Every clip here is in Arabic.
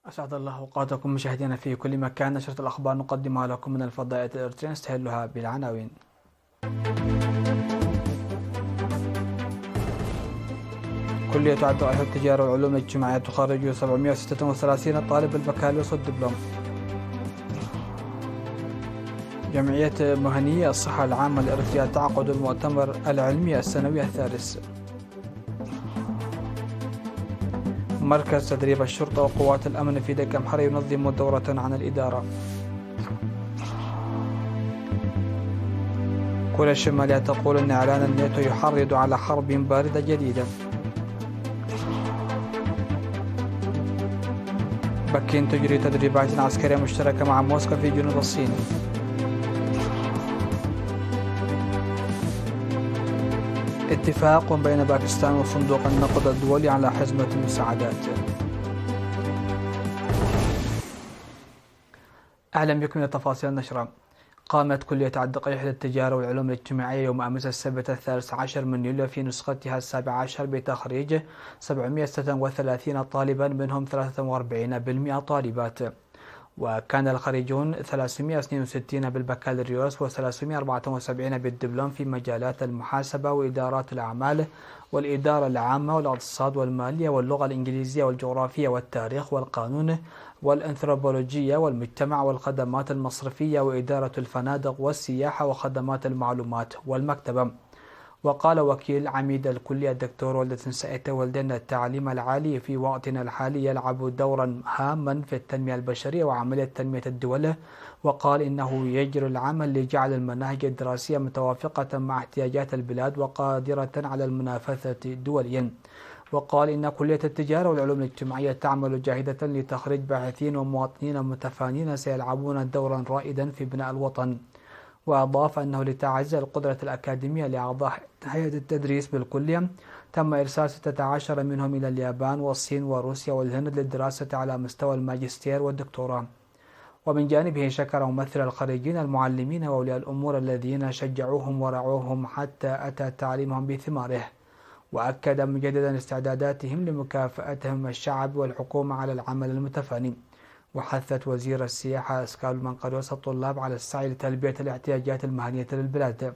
أسعد الله أوقاتكم مشاهدينا في كل مكان. نشرة الأخبار نقدمها لكم من الفضائية الإرترية، نستهلها بالعناوين. كلية تعد أهل التجارة والعلوم الاجتماعية تخرج 736 طالب البكالوريوس والدبلوم. جمعية مهنية الصحة العامة الإرترية تعقد المؤتمر العلمي السنوي الثالث. مركز تدريب الشرطة وقوات الأمن في دك أمحرة ينظم دورة عن الإدارة. كوريا الشمالية تقول أن إعلان الناتو يحرض على حرب باردة جديدة. بكين تجري تدريبات عسكرية مشتركة مع موسكو في جنوب الصين. اتفاق بين باكستان وصندوق النقد الدولي على حزمة المساعدات. أهلا بكم إلى تفاصيل النشرة. قامت كلية الدقيق للتجارة والعلوم الاجتماعية يوم أمس السبت 13 من يوليو في نسختها 17 بتخريج 736 طالبا، منهم 43% طالبات. وكان الخريجون 362 بالبكالوريوس و374 بالدبلوم في مجالات المحاسبة وإدارات الأعمال والإدارة العامة والاقتصاد والمالية واللغة الإنجليزية والجغرافيا والتاريخ والقانون والأنثروبولوجيا والمجتمع والخدمات المصرفية وإدارة الفنادق والسياحة وخدمات المعلومات والمكتبة. وقال وكيل عميد الكلية الدكتور ولدة سيتولد أن التعليم العالي في وقتنا الحالي يلعب دورا هاما في التنمية البشرية وعملية تنمية الدولة، وقال إنه يجري العمل لجعل المناهج الدراسية متوافقة مع احتياجات البلاد وقادرة على المنافسة دوليا. وقال إن كلية التجارة والعلوم الاجتماعية تعمل جاهدة لتخريج باحثين ومواطنين متفانين سيلعبون دورا رائدا في بناء الوطن. وأضاف أنه لتعزيز القدرة الأكاديمية لأعضاء هيئة التدريس بالكلية تم إرسال 16 منهم إلى اليابان والصين وروسيا والهند للدراسة على مستوى الماجستير والدكتوراه. ومن جانبه شكر ممثل الخريجين المعلمين وأولياء الأمور الذين شجعوهم ورعوهم حتى أتى تعليمهم بثماره، وأكد مجددا استعداداتهم لمكافأتهم الشعب والحكومة على العمل المتفاني. وحثت وزير السياحة اسكال منقدوس الطلاب على السعي لتلبية الاحتياجات المهنية للبلاد.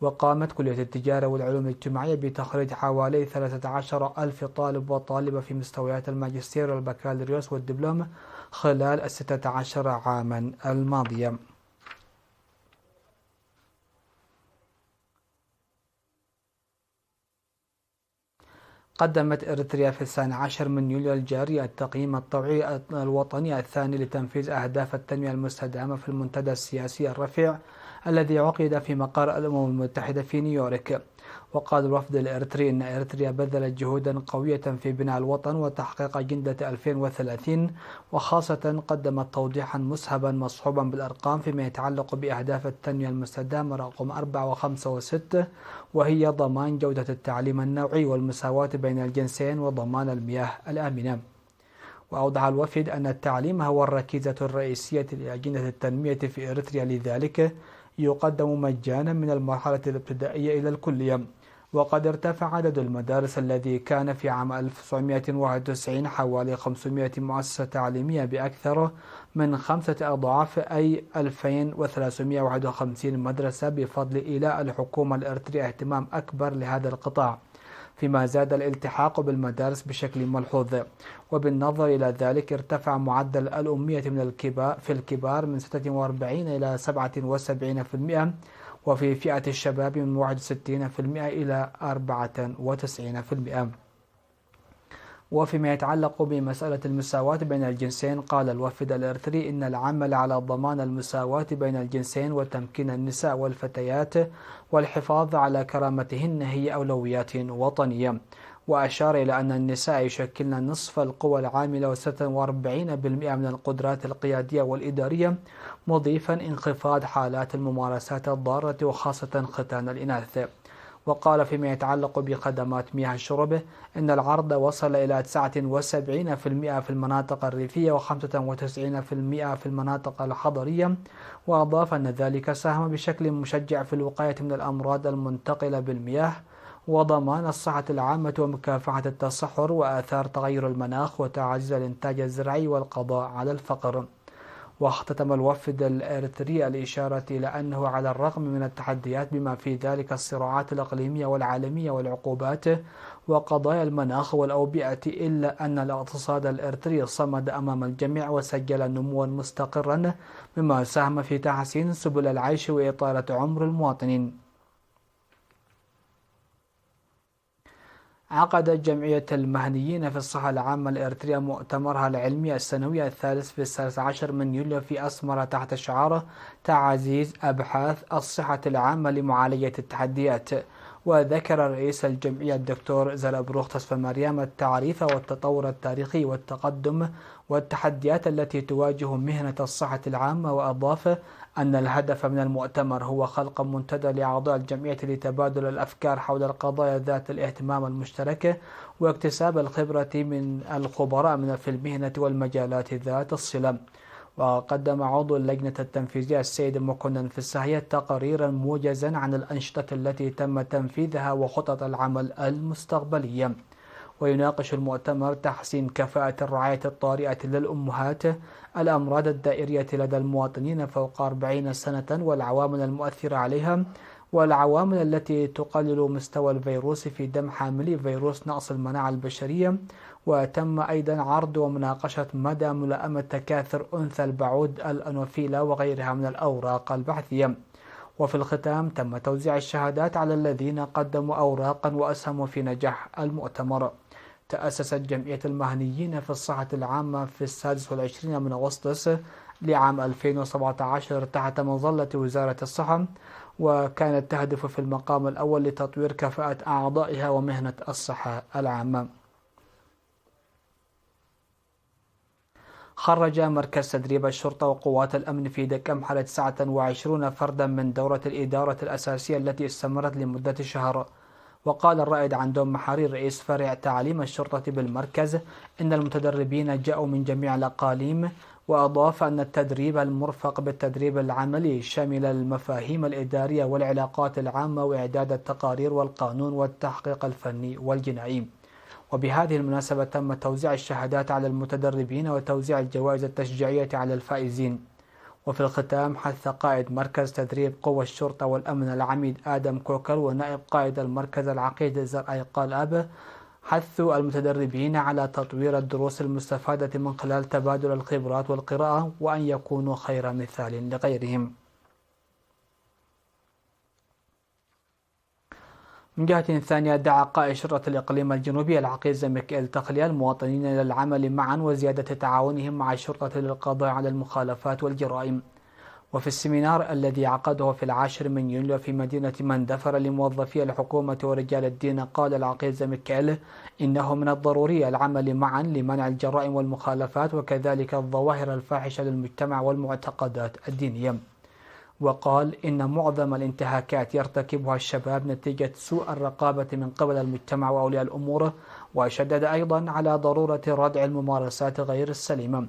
وقامت كلية التجارة والعلوم الاجتماعية بتخريج حوالي 13 ألف طالب وطالبة في مستويات الماجستير والبكالوريوس والدبلوم خلال 16 عاما الماضية. قدمت إريتريا في 12 من يوليو الجاري التقييم الطوعي الوطني الثاني لتنفيذ أهداف التنمية المستدامة في المنتدى السياسي الرفيع الذي عقد في مقر الأمم المتحدة في نيويورك. وقال الوفد الإريتري إن إريتريا بذلت جهودا قوية في بناء الوطن وتحقيق أجندة 2030، وخاصة قدمت توضيحا مسهبا مصحوبا بالأرقام فيما يتعلق بأهداف التنمية المستدامة رقم 4 و5 و6، وهي ضمان جودة التعليم النوعي والمساواة بين الجنسين وضمان المياه الآمنة. وأوضح الوفد أن التعليم هو الركيزة الرئيسية لأجندة التنمية في إريتريا، لذلك يقدم مجانا من المرحلة الابتدائية إلى الكلية. وقد ارتفع عدد المدارس الذي كان في عام 1991 حوالي 500 مؤسسة تعليمية بأكثر من 5 أضعاف، أي 2351 مدرسة، بفضل إيلاء الحكومة الإريترية اهتمام أكبر لهذا القطاع، فيما زاد الالتحاق بالمدارس بشكل ملحوظ. وبالنظر إلى ذلك ارتفع معدل الأمية في الكبار من 46 إلى 77%، وفي فئة الشباب من 61% إلى 94%. وفيما يتعلق بمسألة المساواة بين الجنسين، قال الوفد الإريتري إن العمل على ضمان المساواة بين الجنسين وتمكين النساء والفتيات والحفاظ على كرامتهن هي أولويات وطنية. وأشار إلى أن النساء يشكلن نصف القوى العاملة و46% من القدرات القيادية والإدارية، مضيفا انخفاض حالات الممارسات الضارة وخاصة ختان الإناث. وقال فيما يتعلق بخدمات مياه الشرب إن العرض وصل إلى 79% في المناطق الريفية و95% في المناطق الحضرية. وأضاف أن ذلك ساهم بشكل مشجع في الوقاية من الأمراض المنتقلة بالمياه وضمان الصحة العامة ومكافحة التصحر وآثار تغير المناخ وتعزيز الإنتاج الزراعي والقضاء على الفقر. واختتم الوفد الإريتري الإشارة إلى أنه على الرغم من التحديات بما في ذلك الصراعات الإقليمية والعالمية والعقوبات وقضايا المناخ والأوبئة، إلا أن الاقتصاد الإريتري صمد أمام الجميع وسجل نموا مستقرا مما ساهم في تحسين سبل العيش وإطالة عمر المواطنين. عقدت جمعية المهنيين في الصحة العامة الإريترية مؤتمرها العلمي السنوي الثالث في 16 من يوليو في أسمرة تحت شعار تعزيز أبحاث الصحة العامة لمعالجة التحديات. وذكر رئيس الجمعية الدكتور زربروخ تصفى-مريم التعريف والتطور التاريخي والتقدم والتحديات التي تواجه مهنة الصحة العامة، وأضاف أن الهدف من المؤتمر هو خلق منتدى لأعضاء الجمعية لتبادل الأفكار حول القضايا ذات الاهتمام المشترك واكتساب الخبرة من الخبراء في المهنة والمجالات ذات الصلة. وقدم عضو اللجنة التنفيذية السيد مكنن في الساهية تقريرا موجزا عن الأنشطة التي تم تنفيذها وخطط العمل المستقبلية. ويناقش المؤتمر تحسين كفاءة الرعاية الطارئة للأمهات، الأمراض الدائرية لدى المواطنين فوق 40 سنة والعوامل المؤثرة عليها، والعوامل التي تقلل مستوى الفيروس في دم حاملي فيروس نقص المناعة البشرية. وتم أيضا عرض ومناقشة مدى ملائمة تكاثر أنثى البعوض الأنوفيلا وغيرها من الأوراق البحثية. وفي الختام تم توزيع الشهادات على الذين قدموا أوراقا وأسهموا في نجاح المؤتمر. تأسست جمعية المهنيين في الصحة العامة في 26 من أغسطس لعام 2017 تحت مظلة وزارة الصحة، وكانت تهدف في المقام الأول لتطوير كفاءة أعضائها ومهنة الصحة العامة. خرج مركز تدريب الشرطة وقوات الأمن في دكم حوالي 29 فردا من دورة الإدارة الأساسية التي استمرت لمدة شهر. وقال الرائد عندهم محاري رئيس فرع تعليم الشرطة بالمركز إن المتدربين جاءوا من جميع الأقاليم. وأضاف أن التدريب المرفق بالتدريب العملي شمل المفاهيم الإدارية والعلاقات العامة وإعداد التقارير والقانون والتحقيق الفني والجنائي. وبهذه المناسبة تم توزيع الشهادات على المتدربين وتوزيع الجوائز التشجيعية على الفائزين. وفي الختام حث قائد مركز تدريب قوى الشرطة والأمن العميد آدم كوكر ونائب قائد المركز العقيد زرعي قالاب حثوا المتدربين على تطوير الدروس المستفادة من خلال تبادل الخبرات والقراءة وأن يكونوا خير مثال لغيرهم. من جهة ثانية دعا قائد شرطة الإقليم الجنوبي العقيد ميكائيل تخليا المواطنين إلى العمل معا وزيادة تعاونهم مع الشرطة للقضاء على المخالفات والجرائم. وفي السيمينار الذي عقده في 10 من يونيو في مدينة مندفر لموظفي الحكومة ورجال الدين، قال العقيد ميكائيل إنه من الضروري العمل معا لمنع الجرائم والمخالفات وكذلك الظواهر الفاحشة للمجتمع والمعتقدات الدينية. وقال إن معظم الانتهاكات يرتكبها الشباب نتيجة سوء الرقابة من قبل المجتمع وأولياء الأمور، وشدد أيضا على ضرورة ردع الممارسات غير السليمة.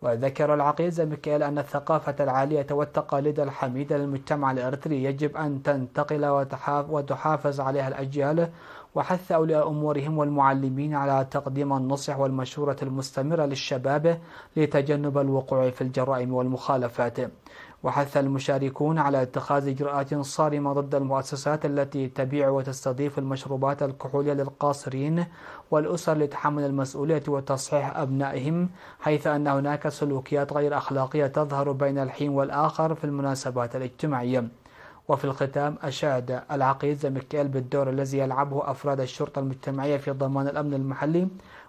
وذكر العقيد ميكائيل أن الثقافة العالية والتقاليد الحميدة للمجتمع الإريتري يجب أن تنتقل وتحافظ عليها الأجيال، وحث أولياء أمورهم والمعلمين على تقديم النصح والمشورة المستمرة للشباب لتجنب الوقوع في الجرائم والمخالفات. وحث المشاركون على اتخاذ إجراءات صارمة ضد المؤسسات التي تبيع وتستضيف المشروبات الكحولية للقاصرين والأسر لتحمل المسؤولية وتصحيح أبنائهم، حيث أن هناك سلوكيات غير أخلاقية تظهر بين الحين والآخر في المناسبات الاجتماعية. وفي الختام أشاد العقيد ميكائيل بالدور الذي يلعبه أفراد الشرطة المجتمعية في ضمان الأمن المحلي،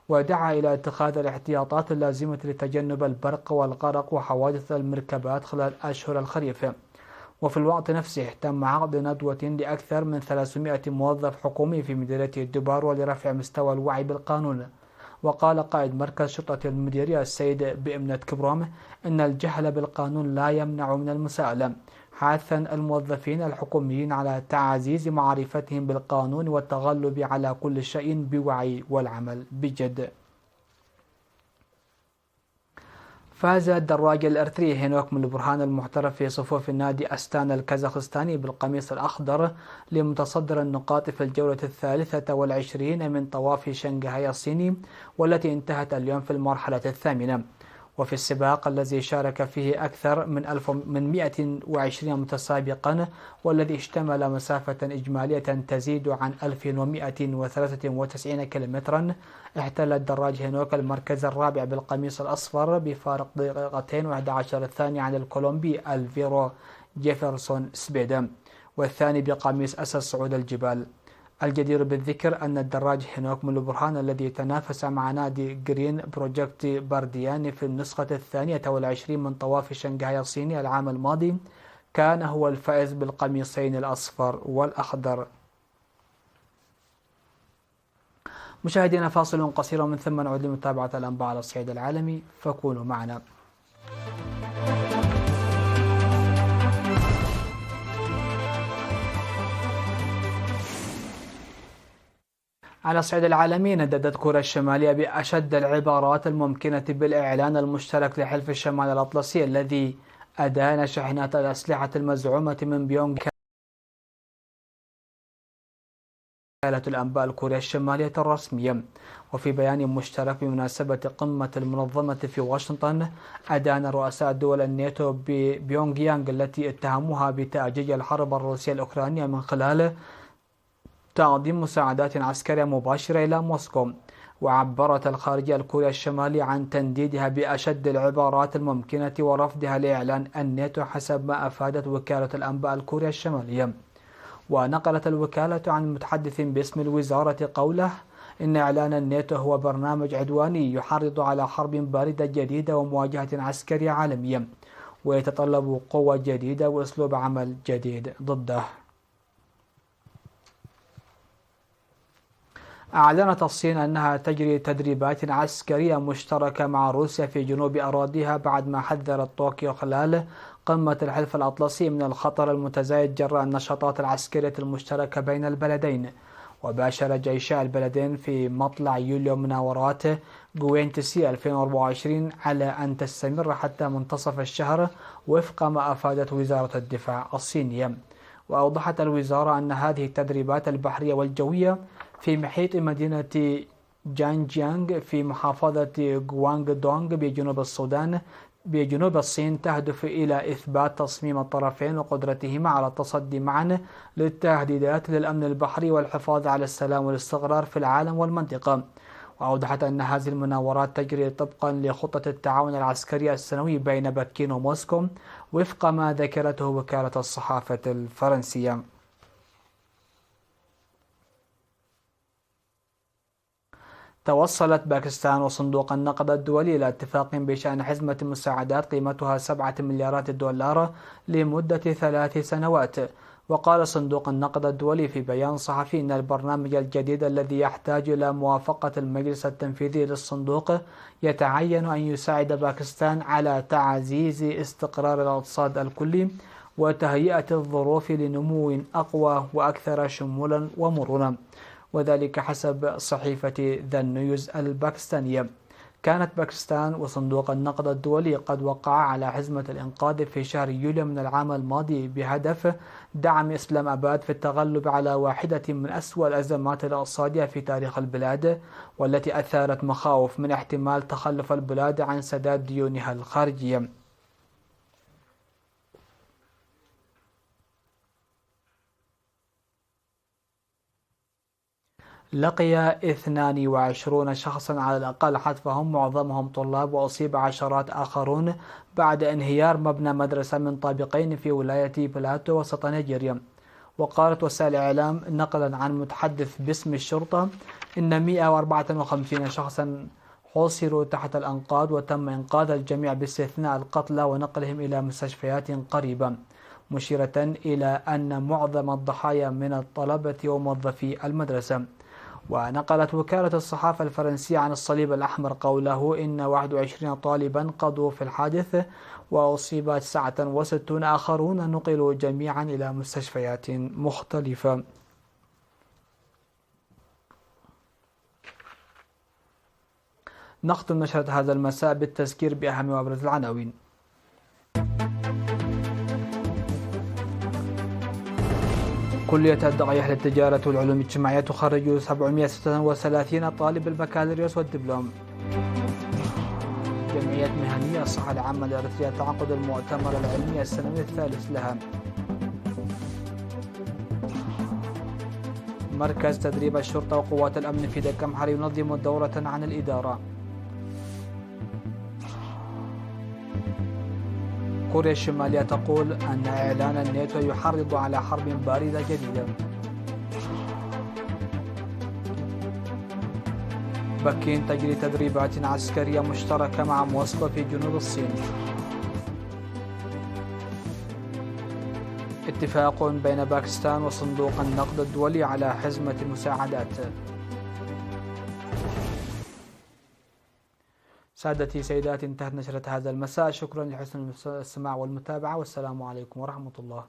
ودعا إلى اتخاذ الاحتياطات اللازمة لتجنب البرق والغرق وحوادث المركبات خلال أشهر الخريف. وفي الوقت نفسه تم عقد ندوة لأكثر من 300 موظف حكومي في مديرية الدبار لرفع مستوى الوعي بالقانون. وقال قائد مركز شرطة المديرية السيد بإمنة كبرام إن الجهل بالقانون لا يمنع من المساءلة، حثا الموظفين الحكوميين على تعزيز معرفتهم بالقانون والتغلب على كل شيء بوعي والعمل بجد. فاز الدراج الإريتري هينوك من برهان المحترف في صفوف النادي أستانا الكازاخستاني بالقميص الأخضر لمتصدر النقاط في الجولة 23 من طواف شنغهاي الصيني، والتي انتهت اليوم في المرحلة 8. وفي السباق الذي شارك فيه أكثر من 120 متسابقا، والذي اشتمل مسافة إجمالية تزيد عن 1193 كيلومترا، احتل الدراج هينوك المركز الرابع بالقميص الأصفر بفارق دقيقتين و11 ثانية عن الكولومبي الفيرو جيفرسون سبيدا، والثاني بقميص أسد صعود الجبال. الجدير بالذكر أن الدراج هينوك من برهان الذي تنافس مع نادي جرين بروجكت بارديان في النسخة 22 من طواف شنغهاي الصيني العام الماضي كان هو الفائز بالقميصين الأصفر والأخضر. مشاهدينا، فاصل قصير ومن ثم نعود لمتابعة الأنباء على الصعيد العالمي، فكونوا معنا. على الصعيد العالمي، نددت كوريا الشمالية بأشد العبارات الممكنة بالإعلان المشترك لحلف الشمال الأطلسي الذي أدان شاحنات الأسلحة المزعومة من بيونغ. وكالة الأنباء الكورية الشمالية الرسمية، وفي بيان مشترك بمناسبة قمة المنظمة في واشنطن، أدان رؤساء دول الناتو ببيونغ يانغ التي اتهموها بتأجيج الحرب الروسية الأوكرانية من خلال تقديم مساعدات عسكرية مباشرة إلى موسكو. وعبرت الخارجية الكورية الشمالية عن تنديدها بأشد العبارات الممكنة ورفضها لإعلان الناتو حسب ما أفادت وكالة الأنباء الكورية الشمالية. ونقلت الوكالة عن المتحدث باسم الوزارة قوله إن إعلان الناتو هو برنامج عدواني يحرض على حرب باردة جديدة ومواجهة عسكرية عالمية، ويتطلب قوة جديدة وأسلوب عمل جديد ضده. أعلنت الصين أنها تجري تدريبات عسكرية مشتركة مع روسيا في جنوب أراضيها بعد ما حذرت طوكيو خلال قمة الحلف الأطلسي من الخطر المتزايد جراء النشاطات العسكرية المشتركة بين البلدين. وباشر جيشا البلدين في مطلع يوليو مناورات جوينتسي 2024 على أن تستمر حتى منتصف الشهر وفق ما أفادت وزارة الدفاع الصينية. وأوضحت الوزارة أن هذه التدريبات البحرية والجوية في محيط مدينة جانجيانغ في محافظة غوانغ دونغ بجنوب الصين تهدف إلى إثبات تصميم الطرفين وقدرتهما على التصدي معا للتهديدات للأمن البحري والحفاظ على السلام والاستقرار في العالم والمنطقة. وأوضحت أن هذه المناورات تجري طبقا لخطة التعاون العسكري السنوي بين بكين وموسكو وفق ما ذكرته وكالة الصحافة الفرنسية. توصلت باكستان وصندوق النقد الدولي إلى اتفاق بشأن حزمة مساعدات قيمتها 7 مليارات دولار لمدة 3 سنوات. وقال صندوق النقد الدولي في بيان صحفي إن البرنامج الجديد الذي يحتاج إلى موافقة المجلس التنفيذي للصندوق يتعين أن يساعد باكستان على تعزيز استقرار الاقتصاد الكلي وتهيئة الظروف لنمو أقوى وأكثر شمولا ومرونة، وذلك حسب صحيفة ذا نيوز الباكستانية. كانت باكستان وصندوق النقد الدولي قد وقعا على حزمة الإنقاذ في شهر يوليو من العام الماضي بهدف دعم إسلام أباد في التغلب على واحدة من أسوأ الأزمات الاقتصادية في تاريخ البلاد، والتي أثارت مخاوف من احتمال تخلف البلاد عن سداد ديونها الخارجية. لقي 22 شخصا على الأقل حتفهم معظمهم طلاب، وأصيب عشرات آخرون بعد انهيار مبنى مدرسة من طابقين في ولاية بلاتو وسط نيجيريا. وقالت وسائل الإعلام نقلا عن متحدث باسم الشرطة إن 154 شخصا حوصروا تحت الأنقاض، وتم إنقاذ الجميع باستثناء القتلى ونقلهم إلى مستشفيات قريبة، مشيرة إلى أن معظم الضحايا من الطلبة وموظفي المدرسة. ونقلت وكالة الصحافة الفرنسية عن الصليب الأحمر قوله إن 21 طالبا قضوا في الحادث، وأصيب 69 آخرون نقلوا جميعا إلى مستشفيات مختلفة. نختم نشرة هذا المساء بالتذكير بأهم وأبرز العناوين. كلية الدقيق للتجارة والعلوم الاجتماعية تخرج 736 طالب البكالوريوس والدبلوم. جمعية مهنية الصحة العامة لإريتريا تعقد المؤتمر العلمي السنوي الثالث لها. مركز تدريب الشرطة وقوات الأمن في دكمحر ينظم دورة عن الإدارة. كوريا الشمالية تقول أن إعلان الناتو يحرض على حرب باردة جديدة. بكين تجري تدريبات عسكرية مشتركة مع موسكو في جنوب الصين. اتفاق بين باكستان وصندوق النقد الدولي على حزمة المساعدات. سادتي سيداتي، انتهت نشرة هذا المساء. شكرا لحسن السماع والمتابعة، والسلام عليكم ورحمة الله.